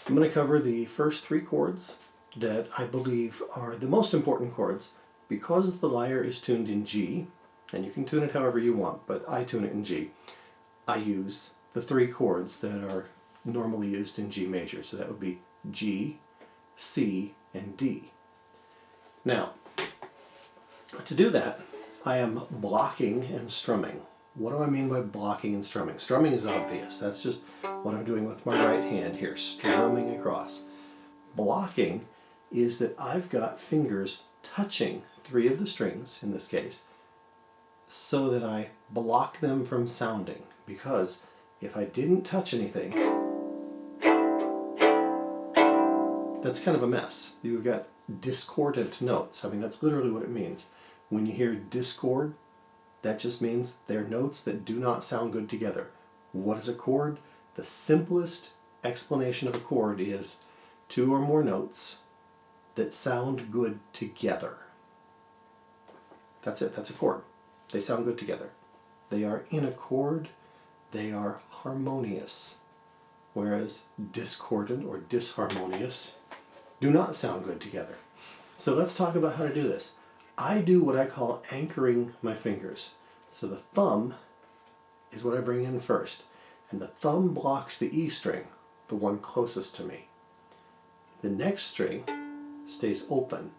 I'm going to cover the first three chords that I believe are the most important chords. Because the lyre is tuned in G, and you can tune it however you want, but I tune it in G, I use the three chords that are normally used in G major. So that would be G, C, and D. Now, to do that, I am blocking and strumming. What do I mean by blocking and strumming? Strumming is obvious. That's just what I'm doing with my right hand here, strumming across. Blocking is that I've got fingers touching three of the strings, in this case, so that I block them from sounding. Because if I didn't touch anything, that's kind of a mess. You've got discordant notes. I mean, that's literally what it means. When you hear discord, that just means they're notes that do not sound good together. What is a chord? The simplest explanation of a chord is two or more notes that sound good together. That's it. That's a chord. They sound good together. They are in accord. They are harmonious. Whereas discordant or disharmonious do not sound good together. So let's talk about how to do this. I do what I call anchoring my fingers. So the thumb is what I bring in first. And the thumb blocks the E string, the one closest to me. The next string stays open.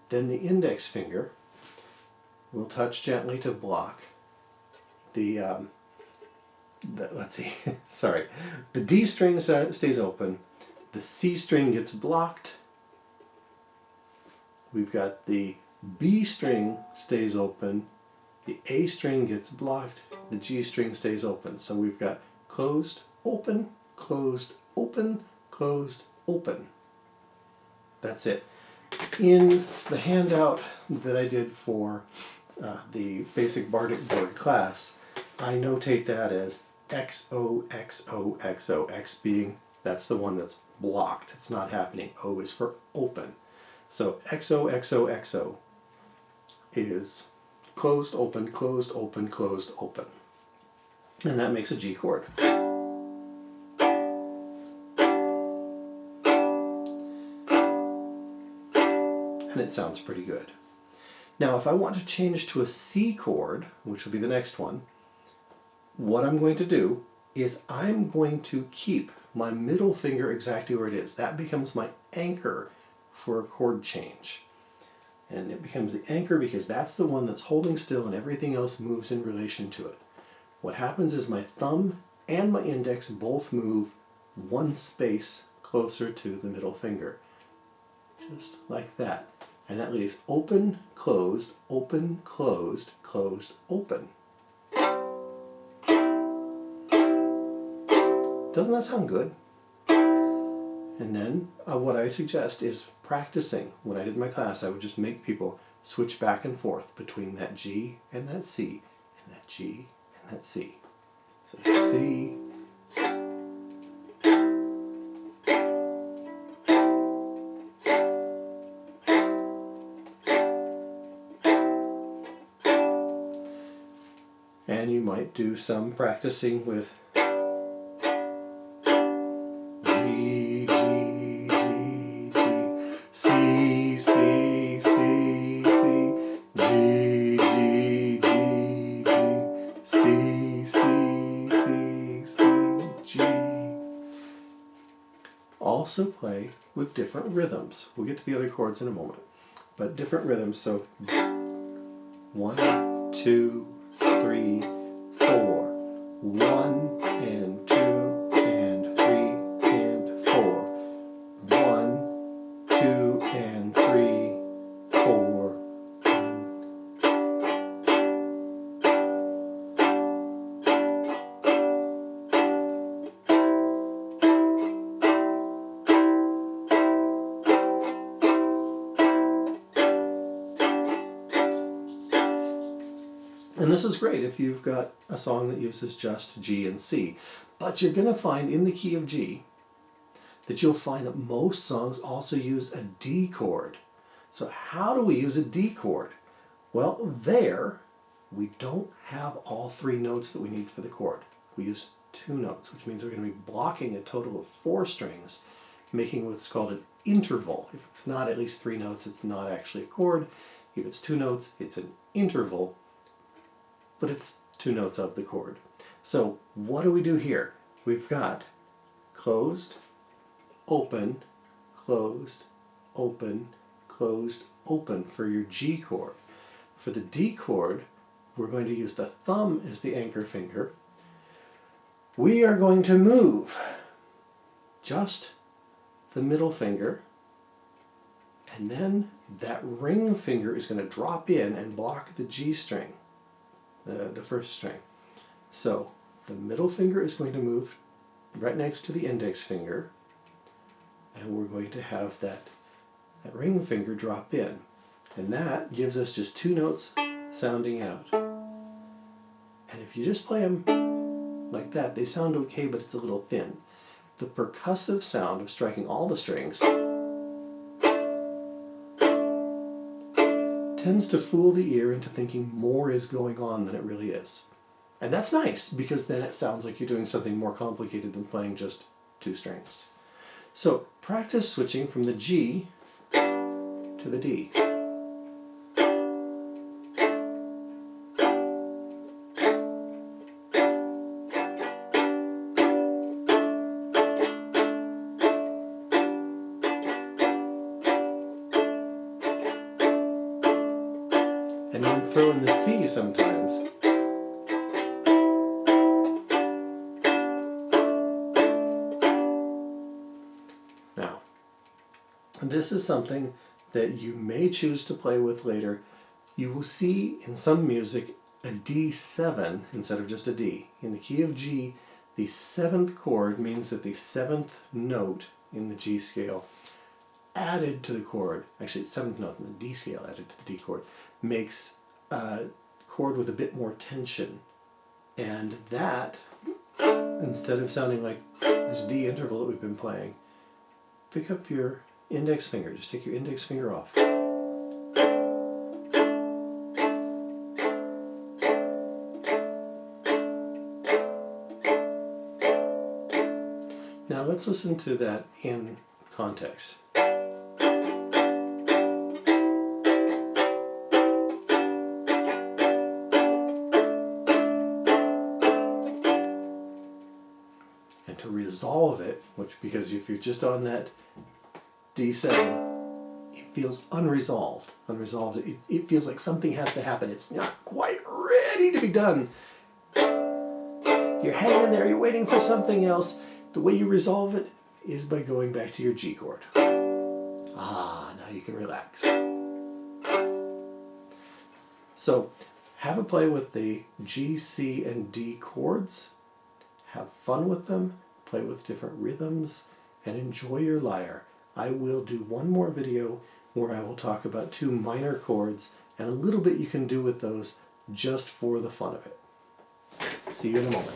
Then the index finger will touch gently to block the the D string stays open, the C string gets blocked, we've got the B string stays open, the A string gets blocked, the G string stays open. So we've got closed, open, closed, open, closed, open. That's it. In the handout that I did for the basic bardic board class, I notate that as XO, XO, XO, X being, that's the one that's blocked. It's not happening. O is for open. So XO, XO, XO is closed, open, closed, open, closed, open. And that makes a G chord. And it sounds pretty good. Now, if I want to change to a C chord, which will be the next one, what I'm going to do is I'm going to keep my middle finger exactly where it is. That becomes my anchor for a chord change. And it becomes the anchor because that's the one that's holding still and everything else moves in relation to it. What happens is my thumb and my index both move one space closer to the middle finger. Just like that. And that leaves open, closed, open, closed, closed, open. Doesn't that sound good? And then what I suggest is practicing. When I did my class, I would just make people switch back and forth between that G and that C, and that G and that C. So C, and you might do some practicing with G, G, G, G, C, C, C, C, G, G, G, G, C, C, C, C, G. Also play with different rhythms. We'll get to the other chords in a moment, but different rhythms. So 1, 2, 3, 4. 1 and 2 and 3 and 4. 1, 2 and 3, 4. 1. And this is great if you've got a song that uses just G and C. But you're going to find in the key of G that you'll find that most songs also use a D chord. So how do we use a D chord? Well, there we don't have all three notes that we need for the chord. We use two notes, which means we're going to be blocking a total of 4 strings, making what's called an interval. If it's not at least 3 notes, it's not actually a chord. If it's 2 notes, it's an interval, but it's 2 notes of the chord. So what do we do here? We've got closed, open, closed, open, closed, open for your G chord. For the D chord, we're going to use the thumb as the anchor finger. We are going to move just the middle finger, and then that ring finger is going to drop in and block the G string, the first string. So the middle finger is going to move right next to the index finger, and we're going to have that ring finger drop in. And that gives us just 2 notes sounding out. And if you just play them like that, they sound okay, but it's a little thin. The percussive sound of striking all the strings tends to fool the ear into thinking more is going on than it really is. And that's nice, because then it sounds like you're doing something more complicated than playing just 2 strings. So practice switching from the G to the D. And even throw in the C sometimes. Now, this is something that you may choose to play with later. You will see in some music a D7 instead of just a D. In the key of G, the 7th chord means that the 7th note in the G scale added to the chord, actually 7th note in the D scale added to the D chord, makes a chord with a bit more tension. And that, instead of sounding like this D interval that we've been playing, pick up your index finger. Just take your index finger off. Now let's listen to that in context. And to resolve it, because if you're just on that D7, it feels unresolved. It feels like something has to happen. It's not quite ready to be done. You're hanging there, you're waiting for something else. The way you resolve it is by going back to your G chord. Now you can relax. So have a play with the G, C, and D chords. Have fun with them, play with different rhythms, and enjoy your lyre. I will do one more video where I will talk about 2 minor chords and a little bit you can do with those just for the fun of it. See you in a moment.